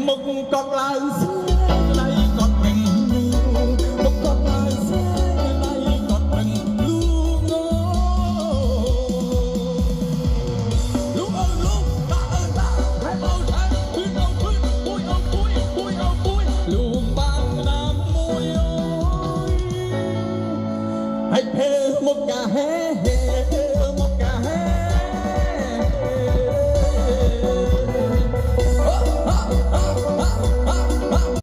មុខកត់ឡើងស្នេហ៍ដៃកត់ពេញមុខកត់ឡើងស្នេហ៍ដៃកត់ពេញលូងលោកអើលោកតាអើតាហេបអូថៃព្រួយអូព្រួយពួយអូព្រួយពួយអូព្រួយលោកបានណាមួយអូយហើយភេមុខកាហេ